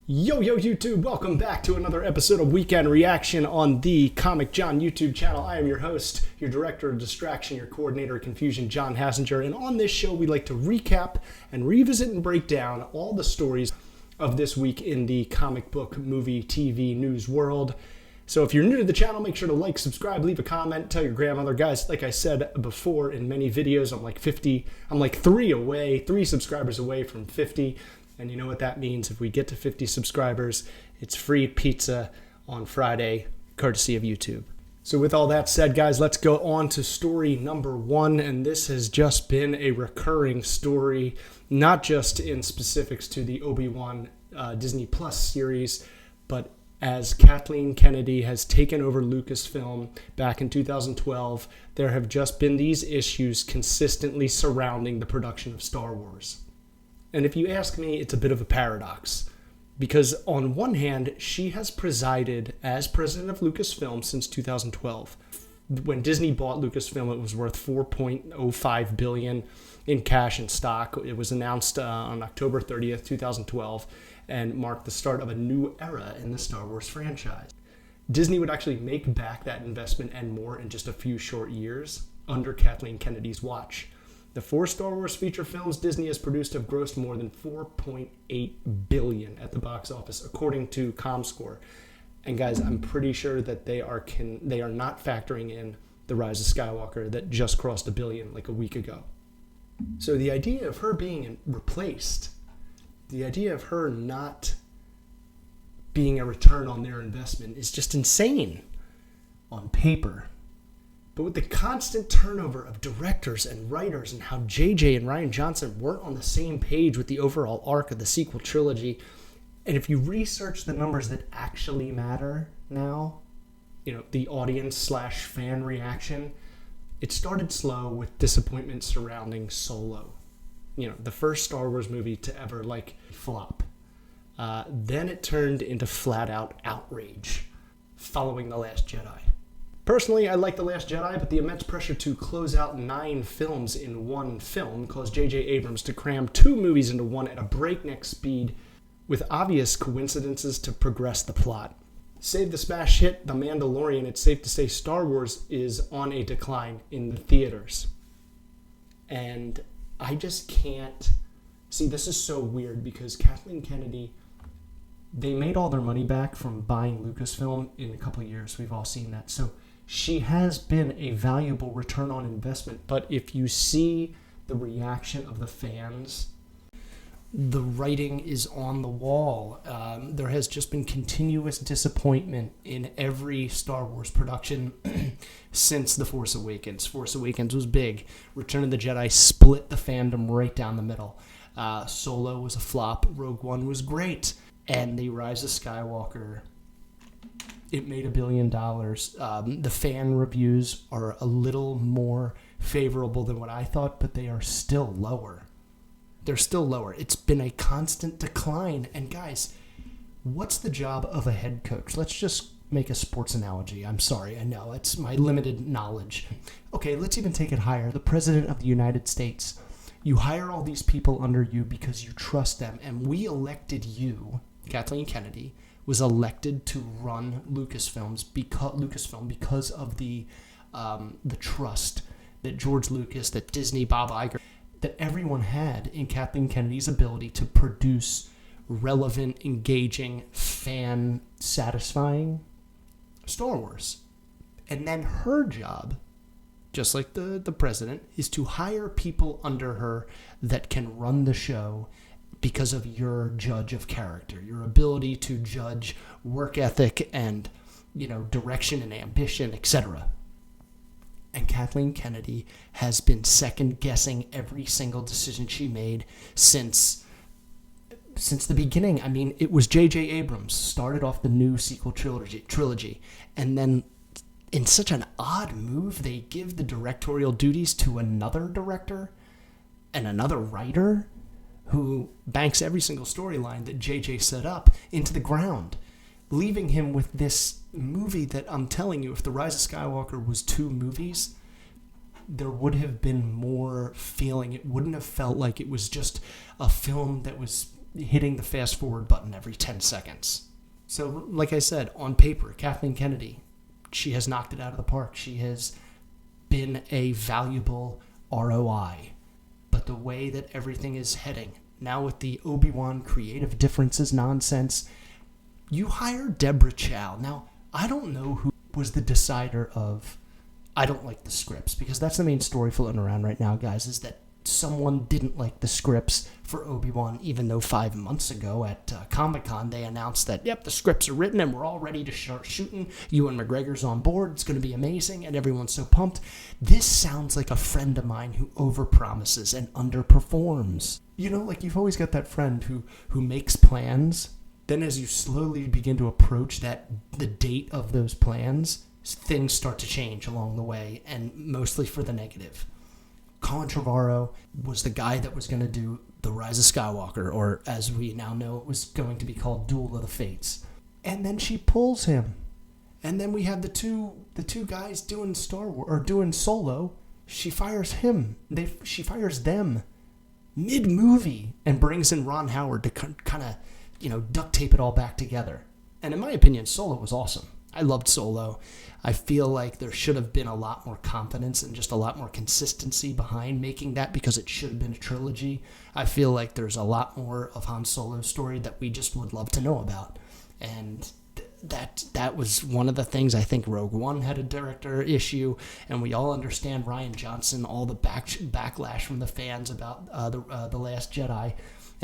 Yo, YouTube, welcome back to another episode of Weekend Reaction on the Comic John YouTube channel. I am your host, your director of distraction, your coordinator of confusion, John Hassinger, and on this show we like to recap and revisit and break down all the stories of this week in the comic book, movie, TV, news world. So if you're new to the channel, make sure to like, subscribe, leave a comment, tell your grandmother. Guys, like I said before in many videos, I'm like three subscribers away from 50. And you know what that means. If we get to 50 subscribers, it's free pizza on Friday, courtesy of YouTube. So with all that said, guys, let's go on to story number one. And this has just been a recurring story, not just in specifics to the Obi-Wan Disney Plus series, but as Kathleen Kennedy has taken over Lucasfilm back in 2012, there have just been these issues consistently surrounding the production of Star Wars. And if you ask me, it's a bit of a paradox. Because on one hand, she has presided as president of Lucasfilm since 2012. When Disney bought Lucasfilm, it was worth $4.05 billion in cash and stock. It was announced on October 30th, 2012, and marked the start of a new era in the Star Wars franchise. Disney would actually make back that investment and more in just a few short years under Kathleen Kennedy's watch. The 4 Star Wars feature films Disney has produced have grossed more than $4.8 billion at the box office, according to ComScore. And guys, I'm pretty sure that they are not factoring in The Rise of Skywalker that just crossed $1 billion like a week ago. So the idea of her being replaced, the idea of her not being a return on their investment is just insane on paper. But with the constant turnover of directors and writers and how JJ and Rian Johnson weren't on the same page with the overall arc of the sequel trilogy, and if you research the numbers that actually matter now, the audience/fan reaction, it started slow with disappointment surrounding Solo. The first Star Wars movie to ever, flop. Then it turned into flat-out outrage following The Last Jedi. Personally, I like The Last Jedi, but the immense pressure to close out 9 films in one film caused J.J. Abrams to cram 2 movies into one at a breakneck speed with obvious coincidences to progress the plot. Save the smash hit The Mandalorian, it's safe to say Star Wars is on a decline in the theaters. And I just can't... See, this is so weird because Kathleen Kennedy... They made all their money back from buying Lucasfilm in a couple of years. We've all seen that. So she has been a valuable return on investment. But if you see the reaction of the fans, the writing is on the wall. There has just been continuous disappointment in every Star Wars production since The Force Awakens. Force Awakens was big. Return of the Jedi split the fandom right down the middle. Solo was a flop. Rogue One was great. And The Rise of Skywalker, it made $1 billion. The fan reviews are a little more favorable than what I thought, but they are still lower. They're still lower. It's been a constant decline. And guys, what's the job of a head coach? Let's just make a sports analogy. I'm sorry, I know, it's my limited knowledge. Okay, let's even take it higher. The President of the United States. You hire all these people under you because you trust them, and we elected you. Kathleen Kennedy was elected to run Lucasfilm because of the trust that George Lucas, that Disney, Bob Iger, that everyone had in Kathleen Kennedy's ability to produce relevant, engaging, fan-satisfying Star Wars. And then her job, just like the president, is to hire people under her that can run the show because of your judge of character, your ability to judge work ethic and, direction and ambition, etc. And Kathleen Kennedy has been second-guessing every single decision she made since the beginning. I mean, it was J.J. Abrams started off the new sequel trilogy, and then in such an odd move, they give the directorial duties to another director and another writer who banks every single storyline that JJ set up into the ground, leaving him with this movie that, I'm telling you, if The Rise of Skywalker was 2 movies, there would have been more feeling. It wouldn't have felt like it was just a film that was hitting the fast forward button every 10 seconds. So, like I said, on paper, Kathleen Kennedy, she has knocked it out of the park. She has been a valuable ROI. But the way that everything is heading, now with the Obi-Wan creative differences nonsense, you hire Deborah Chow. Now, I don't know who was the decider of, I don't like the scripts, because that's the main story floating around right now, guys, is that someone didn't like the scripts for Obi-Wan, even though 5 months ago at Comic-Con they announced that, yep, the scripts are written and we're all ready to start shooting. Ewan McGregor's on board. It's going to be amazing, and everyone's so pumped. This sounds like a friend of mine who overpromises and underperforms. You know, like you've always got that friend who makes plans. Then as you slowly begin to approach the date of those plans, things start to change along the way, and mostly for the negative. Colin Trevorrow was the guy that was going to do The Rise of Skywalker, or as we now know, it was going to be called Duel of the Fates. And then she pulls him. And then we have the two guys doing Star Wars, or doing Solo. She fires him. She fires them mid-movie and brings in Ron Howard to kind of, duct tape it all back together. And in my opinion, Solo was awesome. I loved Solo. I feel like there should have been a lot more confidence and just a lot more consistency behind making that, because it should have been a trilogy. I feel like there's a lot more of Han Solo's story that we just would love to know about. And that was one of the things. I think Rogue One had a director issue, and we all understand Rian Johnson, all the backlash from the fans about The Last Jedi.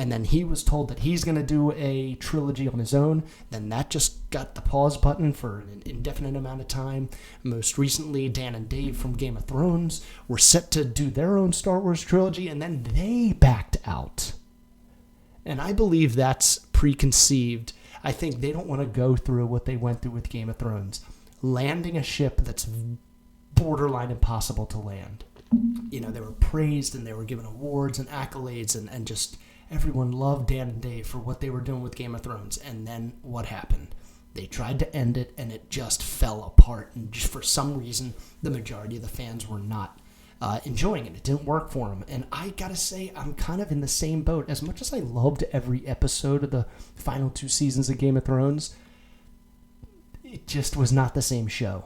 And then he was told that he's going to do a trilogy on his own. Then that just got the pause button for an indefinite amount of time. Most recently, Dan and Dave from Game of Thrones were set to do their own Star Wars trilogy, and then they backed out. And I believe that's preconceived. I think they don't want to go through what they went through with Game of Thrones. Landing a ship that's borderline impossible to land. They were praised and they were given awards and accolades, and just... everyone loved Dan and Dave for what they were doing with Game of Thrones. And then what happened? They tried to end it, and it just fell apart. And just for some reason, the majority of the fans were not enjoying it. It didn't work for them. And I gotta say, I'm kind of in the same boat. As much as I loved every episode of the final 2 seasons of Game of Thrones, it just was not the same show.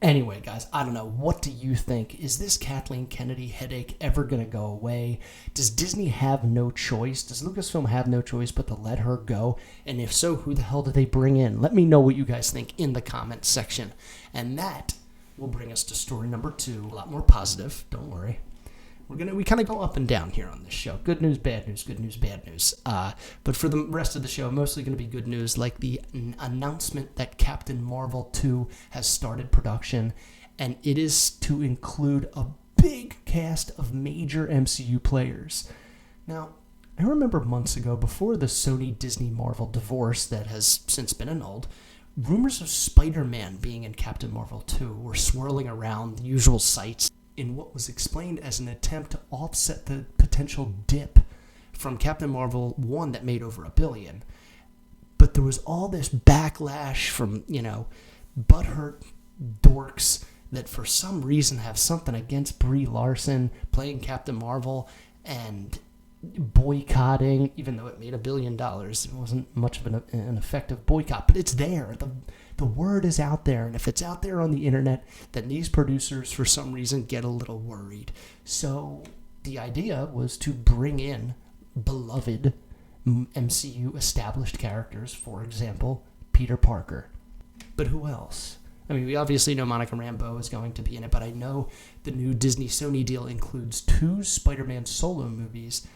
Anyway, guys, I don't know. What do you think? Is this Kathleen Kennedy headache ever going to go away? Does Disney have no choice? Does Lucasfilm have no choice but to let her go? And if so, who the hell do they bring in? Let me know what you guys think in the comments section. And that will bring us to story number 2. A lot more positive. Don't worry. We kind of go up and down here on this show. Good news, bad news, good news, bad news. But for the rest of the show, mostly going to be good news, like the announcement that Captain Marvel 2 has started production, and it is to include a big cast of major MCU players. Now, I remember months ago, before the Sony-Disney-Marvel divorce that has since been annulled, rumors of Spider-Man being in Captain Marvel 2 were swirling around the usual sites, in what was explained as an attempt to offset the potential dip from Captain Marvel 1 that made over $1 billion. But there was all this backlash from, butthurt dorks that for some reason have something against Brie Larson playing Captain Marvel and boycotting, even though it made $1 billion. It wasn't much of an effective boycott, but it's there. The word is out there, and if it's out there on the internet, then these producers, for some reason, get a little worried. So the idea was to bring in beloved MCU established characters, for example, Peter Parker. But who else? I mean, we obviously know Monica Rambeau is going to be in it, but I know the new Disney-Sony deal includes 2 Spider-Man solo movies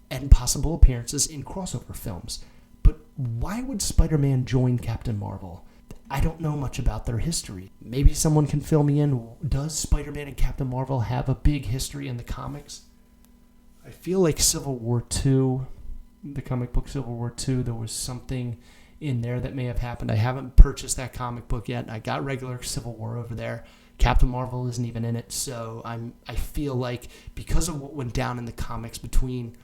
and possible appearances in crossover films. But why would Spider-Man join Captain Marvel? I don't know much about their history. Maybe someone can fill me in. Does Spider-Man and Captain Marvel have a big history in the comics? I feel like Civil War II, the comic book Civil War II, there was something in there that may have happened. I haven't purchased that comic book yet. I got regular Civil War over there. Captain Marvel isn't even in it, so I feel like because of what went down in the comics between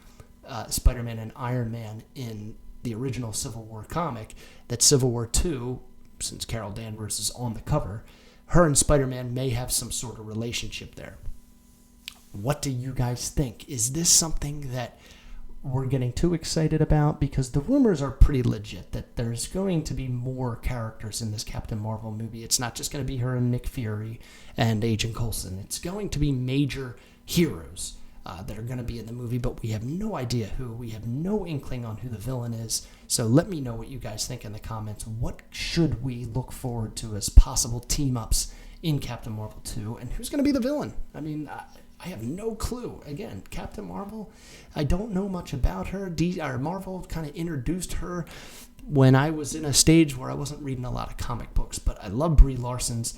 Spider-Man and Iron Man in the original Civil War comic, that Civil War II, since Carol Danvers is on the cover, her and Spider-Man may have some sort of relationship there. What do you guys think? Is this something that we're getting too excited about, because the rumors are pretty legit that there's going to be more characters in this Captain Marvel movie. It's not just going to be her and Nick Fury and Agent Coulson. It's going to be major heroes that are going to be in the movie, but we have no idea who. We have no inkling on who the villain is. So let me know what you guys think in the comments. What should we look forward to as possible team-ups in Captain Marvel 2? And who's going to be the villain? I mean, I have no clue. Again, Captain Marvel, I don't know much about her. Marvel kind of introduced her when I was in a stage where I wasn't reading a lot of comic books, but I love Brie Larson's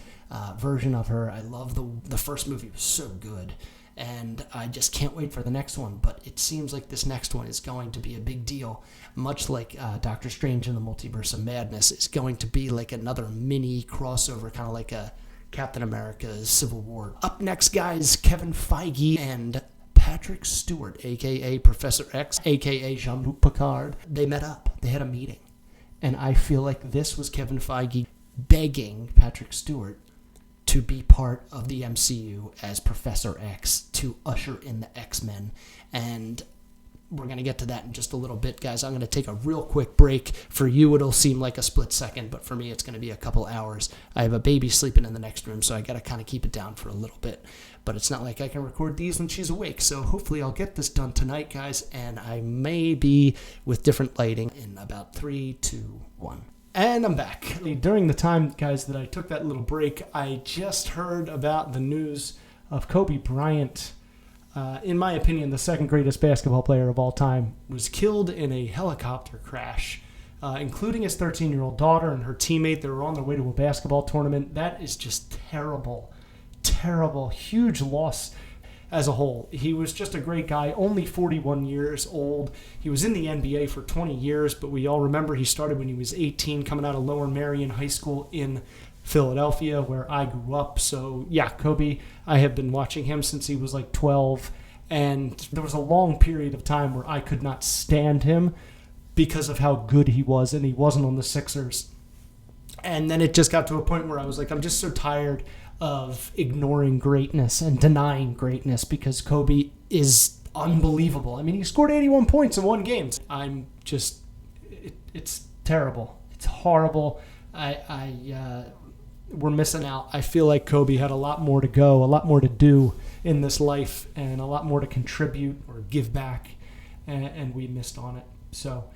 version of her. I love the first movie. It was so good. And I just can't wait for the next one. But it seems like this next one is going to be a big deal, much like Doctor Strange in the Multiverse of Madness. It's going to be like another mini crossover, kind of like a Captain America's Civil War. Up next, guys, Kevin Feige and Patrick Stewart, a.k.a. Professor X, a.k.a. Jean-Luc Picard. They met up. They had a meeting. And I feel like this was Kevin Feige begging Patrick Stewart to be part of the MCU as Professor X, to usher in the X-Men. And we're going to get to that in just a little bit, guys. I'm going to take a real quick break. For you, it'll seem like a split second, but for me, it's going to be a couple hours. I have a baby sleeping in the next room, so I got to kind of keep it down for a little bit. But it's not like I can record these when she's awake, so hopefully I'll get this done tonight, guys, and I may be with different lighting in about 3, 2, 1. And I'm back. During the time, guys, that I took that little break, I just heard about the news of Kobe Bryant. In my opinion, the second greatest basketball player of all time, was killed in a helicopter crash, including his 13-year-old daughter and her teammate. They were on their way to a basketball tournament. That is just terrible, terrible, huge loss as a whole. He was just a great guy, only 41 years old. He was in the NBA for 20 years, but we all remember he started when he was 18, coming out of Lower Merion High School in Philadelphia, where I grew up. So yeah, Kobe, I have been watching him since he was like 12, and there was a long period of time where I could not stand him because of how good he was, and he wasn't on the Sixers. And then it just got to a point where I was like, I'm just so tired of ignoring greatness and denying greatness, because Kobe is unbelievable. I mean, he scored 81 points in one game. I'm just, it's terrible. It's horrible. We're missing out. I feel like Kobe had a lot more to go, a lot more to do in this life, and a lot more to contribute or give back, and we missed on it. So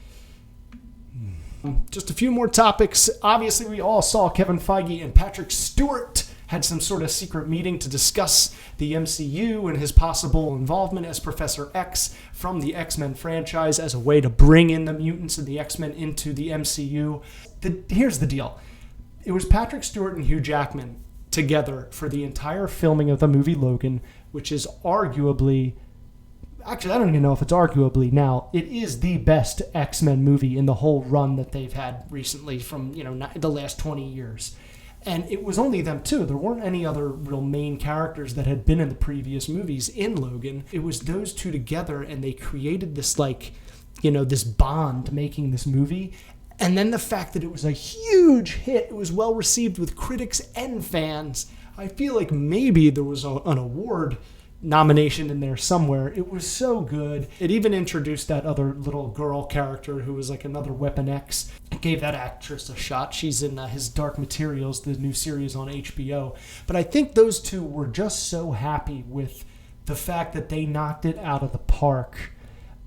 just a few more topics. Obviously, we all saw Kevin Feige and Patrick Stewart had some sort of secret meeting to discuss the MCU and his possible involvement as Professor X from the X-Men franchise as a way to bring in the mutants and the X-Men into the MCU. Here's the deal. It was Patrick Stewart and Hugh Jackman together for the entire filming of the movie Logan, which is arguably, actually, I don't even know if it's arguably now, it is the best X-Men movie in the whole run that they've had recently from, the last 20 years. And it was only them two. There weren't any other real main characters that had been in the previous movies in Logan. It was those two together, and they created this, this bond making this movie. And then the fact that it was a huge hit, it was well received with critics and fans. I feel like maybe there was an award nomination in there somewhere. It was so good. It even introduced that other little girl character who was like another Weapon X. It gave that actress a shot. She's in his Dark Materials, the new series on HBO. But I think those two were just so happy with the fact that they knocked it out of the park,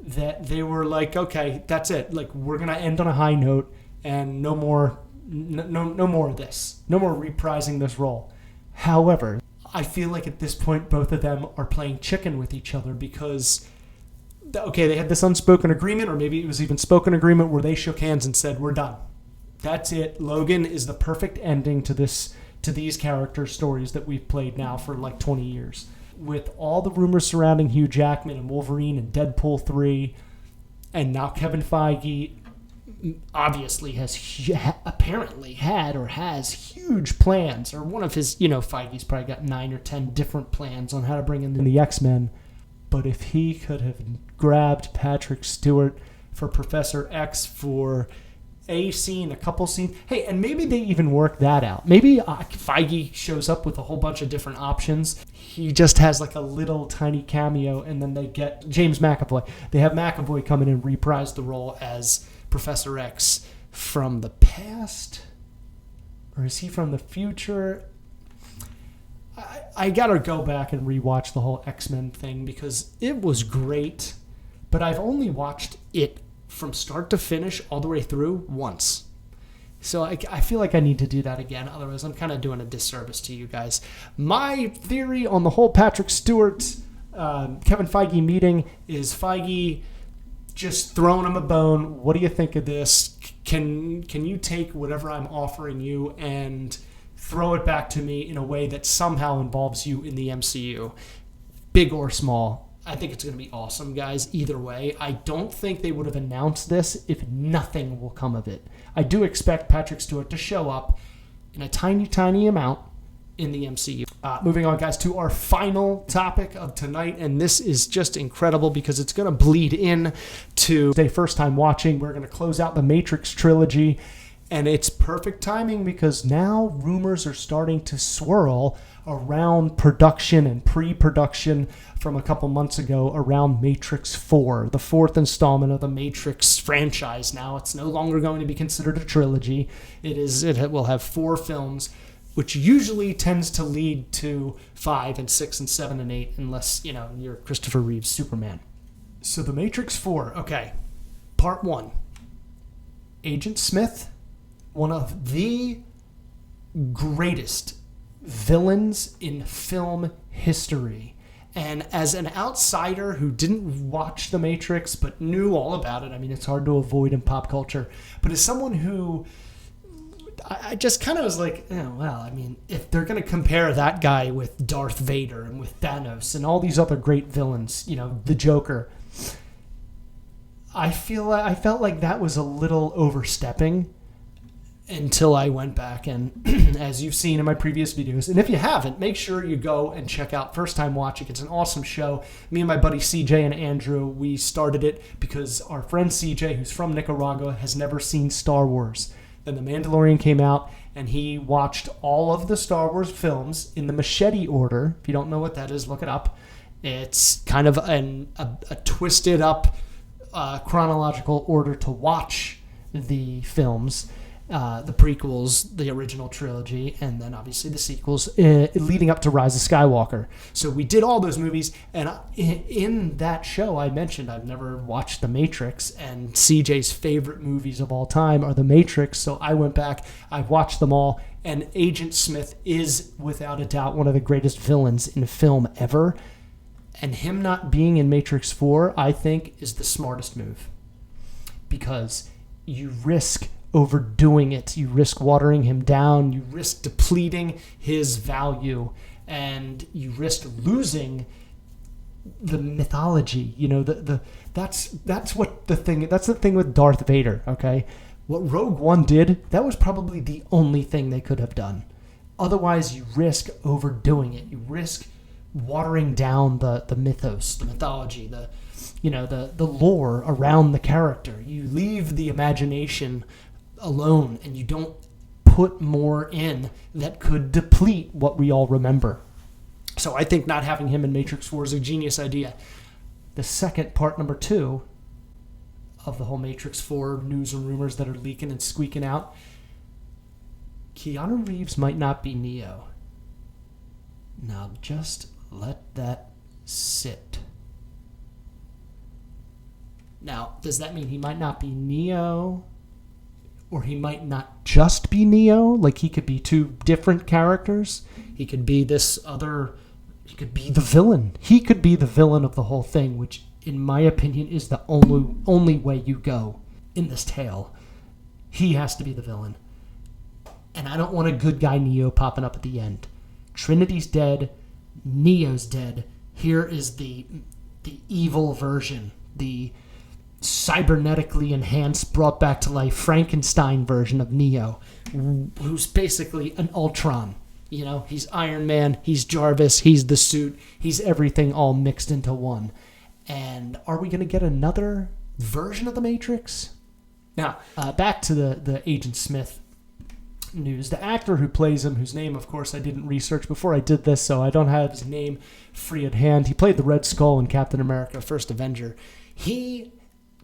that they were like, okay, that's it. Like, we're going to end on a high note, and no more of this. No more reprising this role. However, I feel like at this point, both of them are playing chicken with each other, because, okay, they had this unspoken agreement, or maybe it was even spoken agreement, where they shook hands and said, we're done. That's it. Logan is the perfect ending to these character stories that we've played now for like 20 years. With all the rumors surrounding Hugh Jackman and Wolverine and Deadpool 3, and now Kevin Feige obviously apparently had or has huge plans, or one of his, Feige's probably got 9 or 10 different plans on how to bring in the X-Men. But if he could have grabbed Patrick Stewart for Professor X for a scene, a couple scenes. Hey, and maybe they even work that out. Maybe Feige shows up with a whole bunch of different options. He just has like a little tiny cameo, and then they get James McAvoy. They have McAvoy come in and reprise the role as Professor X from the past. Or is he from the future? I gotta go back and rewatch the whole X-Men thing because it was great, but I've only watched it from start to finish all the way through once. So I feel like I need to do that again. Otherwise, I'm kind of doing a disservice to you guys. My theory on the whole Patrick Stewart, Kevin Feige meeting is Feige just throwing him a bone. What do you think of this? Can you take whatever I'm offering you and throw it back to me in a way that somehow involves you in the MCU? Big or small. I think it's going to be awesome, guys, either way. I don't think they would have announced this if nothing will come of it. I do expect Patrick Stewart to show up in a tiny, tiny amount in the MCU. Moving on, guys, to our final topic of tonight, and this is just incredible because it's going to bleed in to the first time watching. We're going to close out the Matrix trilogy, and it's perfect timing because now rumors are starting to swirl around production and pre-production from a couple months ago around Matrix 4, the fourth installment of the Matrix franchise. Now it's no longer going to be considered a trilogy. It will have 4 films, which usually tends to lead to 5 and 6 and 7 and 8, unless, you're Christopher Reeve's Superman. So the Matrix 4, okay. Part 1. Agent Smith, one of the greatest villains in film history. And as an outsider who didn't watch The Matrix but knew all about it, I mean, it's hard to avoid in pop culture, but as someone who I just kind of was like, if they're going to compare that guy with Darth Vader and with Thanos and all these other great villains, the Joker, I felt like that was a little overstepping until I went back and, as you've seen in my previous videos, and if you haven't, make sure you go and check out First Time Watching. It's an awesome show. Me and my buddy CJ and Andrew, we started it because our friend CJ, who's from Nicaragua, has never seen Star Wars. Then The Mandalorian came out, and he watched all of the Star Wars films in the machete order. If you don't know what that is, look it up. It's kind of a twisted up chronological order to watch the films. The prequels, the original trilogy, and then obviously the sequels leading up to Rise of Skywalker. So we did all those movies, and in that show I mentioned I've never watched The Matrix, and CJ's favorite movies of all time are The Matrix, so I went back, I've watched them all, and Agent Smith is without a doubt one of the greatest villains in film ever, and him not being in Matrix 4, I think, is the smartest move, because you risk overdoing it. You risk watering him down. You risk depleting his value, and you risk losing the mythology. That's the thing with Darth Vader. Okay, what Rogue One did, that was probably the only thing they could have done. Otherwise, you risk overdoing it. You risk watering down the mythos, the mythology, the lore around the character. You leave the imagination alone, and you don't put more in that could deplete what we all remember. So I think not having him in Matrix 4 is a genius idea. The second part, number 2, of the whole Matrix 4 news and rumors that are leaking and squeaking out, Keanu Reeves might not be Neo. Now just let that sit. Now, does that mean he might not be Neo? Or he might not just be Neo? Like, he could be 2 different characters? He could be he could be the villain. He could be the villain of the whole thing, which, in my opinion, is the only way you go in this tale. He has to be the villain. And I don't want a good guy Neo popping up at the end. Trinity's dead. Neo's dead. Here is the evil version. The cybernetically enhanced, brought back to life Frankenstein version of Neo, who's basically an Ultron. He's Iron Man, he's Jarvis, he's the suit, he's everything all mixed into one. And are we going to get another version of the Matrix? Now, back to the Agent Smith news. The actor who plays him, whose name, of course, I didn't research before I did this, so I don't have his name free at hand. He played the Red Skull in Captain America, First Avenger. He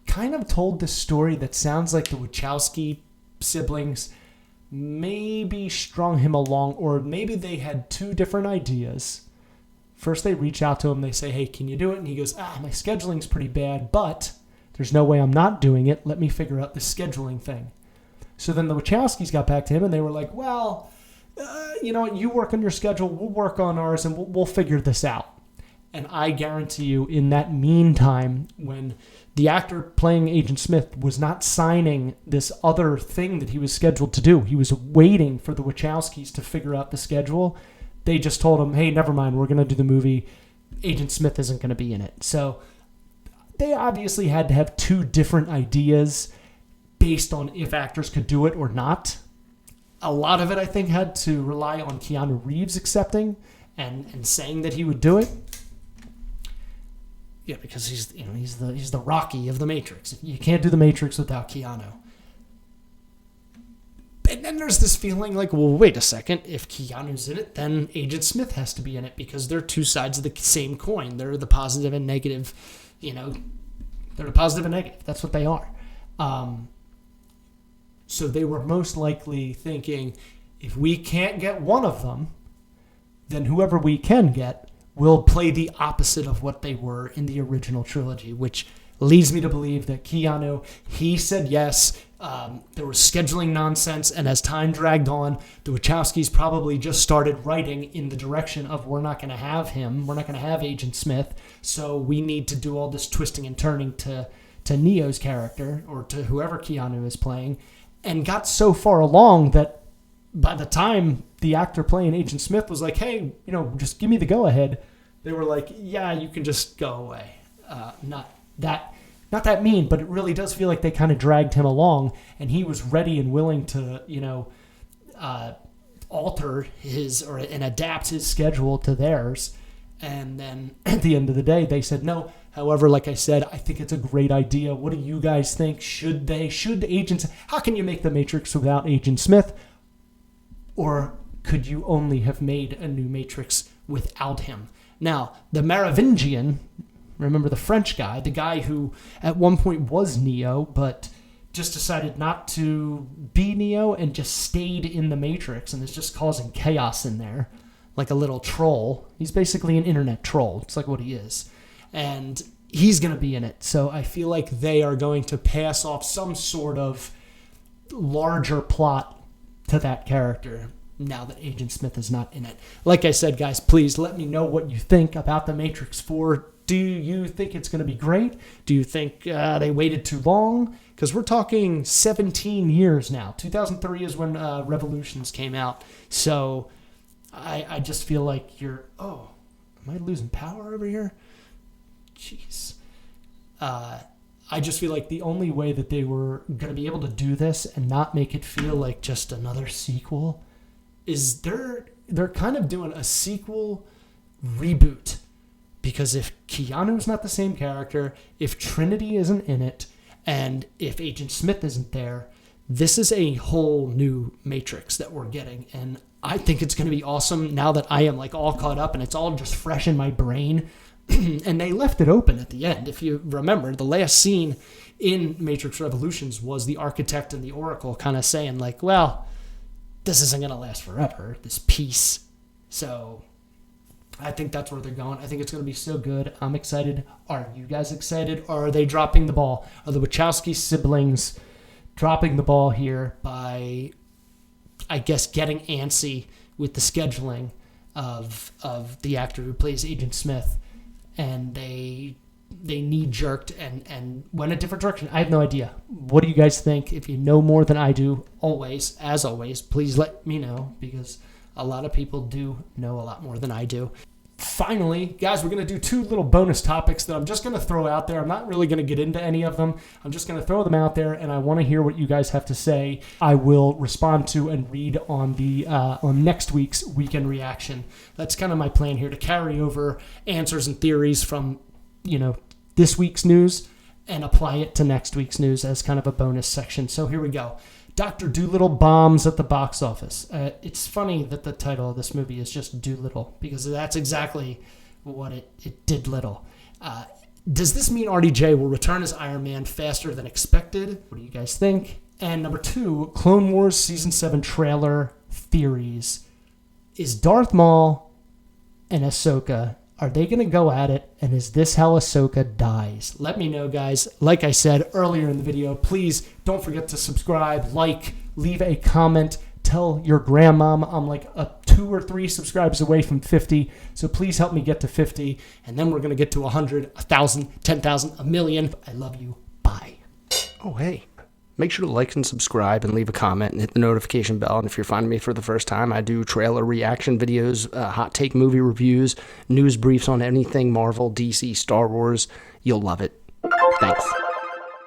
kind of told this story that sounds like the Wachowski siblings maybe strung him along, or maybe they had two different ideas. First, they reach out to him. They say, hey, can you do it? And he goes, my scheduling's pretty bad, but there's no way I'm not doing it. Let me figure out the scheduling thing. So then the Wachowskis got back to him, and they were like, well, you know what? You work on your schedule. We'll work on ours, and we'll figure this out. And I guarantee you, in that meantime, when the actor playing Agent Smith was not signing this other thing that he was scheduled to do, he was waiting for the Wachowskis to figure out the schedule. They just told him, hey, never mind, we're going to do the movie. Agent Smith isn't going to be in it. So they obviously had to have two different ideas based on if actors could do it or not. A lot of it, I think, had to rely on Keanu Reeves accepting and saying that he would do it. Yeah, because he's the Rocky of the Matrix. You can't do the Matrix without Keanu. And then there's this feeling like, well, wait a second. If Keanu's in it, then Agent Smith has to be in it because they're two sides of the same coin. They're the positive and negative. They're the positive and negative. That's what they are. So they were most likely thinking, if we can't get one of them, then whoever we can get will play the opposite of what they were in the original trilogy, which leads me to believe that Keanu, he said yes. There was scheduling nonsense, and as time dragged on, the Wachowskis probably just started writing in the direction of, we're not going to have him, we're not going to have Agent Smith, so we need to do all this twisting and turning to Neo's character, or to whoever Keanu is playing, and got so far along that by the time the actor playing Agent Smith was like, hey, just give me the go-ahead, they were like, yeah, you can just go away. Not that mean, but it really does feel like they kind of dragged him along, and he was ready and willing to, alter and adapt his schedule to theirs. And then at the end of the day, they said no. However, like I said, I think it's a great idea. What do you guys think? Should agents? How can you make the Matrix without Agent Smith? Or could you only have made a new Matrix without him? Now, the Merovingian, remember the French guy, the guy who at one point was Neo, but just decided not to be Neo and just stayed in the Matrix and is just causing chaos in there, like a little troll. He's basically an internet troll. It's like what he is. And he's going to be in it. So I feel like they are going to pass off some sort of larger plot to that character now that Agent Smith is not in it. Like I said, guys, please let me know what you think about The Matrix 4. Do you think it's going to be great? Do you think they waited too long? Because we're talking 17 years now. 2003 is when Revolutions came out. So I just feel like am I losing power over here? Jeez. I just feel like the only way that they were going to be able to do this and not make it feel like just another sequel is they're kind of doing a sequel reboot. Because if Keanu's not the same character, if Trinity isn't in it, and if Agent Smith isn't there, this is a whole new Matrix that we're getting. And I think it's going to be awesome now that I am like all caught up and it's all just fresh in my brain. And they left it open at the end. If you remember, the last scene in Matrix Revolutions was the Architect and the Oracle kind of saying like, well, this isn't going to last forever, this peace. So I think that's where they're going. I think it's going to be so good. I'm excited. Are you guys excited? Or are they dropping the ball? Are the Wachowski siblings dropping the ball here by, I guess, getting antsy with the scheduling of the actor who plays Agent Smith? And they knee-jerked and went a different direction. I have no idea. What do you guys think? If you know more than I do, as always, please let me know, because a lot of people do know a lot more than I do. Finally, guys, we're going to do two little bonus topics that I'm just going to throw out there. I'm not really going to get into any of them. I'm just going to throw them out there, and I want to hear what you guys have to say. I will respond to and read on on next week's Weekend Reaction. That's kind of my plan here, to carry over answers and theories from, this week's news and apply it to next week's news as kind of a bonus section. So here we go. Dr. Dolittle bombs at the box office. It's funny that the title of this movie is just Dolittle, because that's exactly what it did little. Does this mean RDJ will return as Iron Man faster than expected? What do you guys think? And number 2, Clone Wars Season 7 trailer theories. Is Darth Maul and Ahsoka, are they going to go at it? And is this how Ahsoka dies? Let me know, guys. Like I said earlier in the video, please don't forget to subscribe, like, leave a comment. Tell your grandmom I'm like 2 or 3 subscribers away from 50. So please help me get to 50. And then we're going to get to 100, 1,000, 10,000, a million. I love you. Bye. Oh, hey. Make sure to like and subscribe and leave a comment and hit the notification bell. And if you're finding me for the first time, I do trailer reaction videos, hot take movie reviews, news briefs on anything Marvel, DC, Star Wars. You'll love it. Thanks.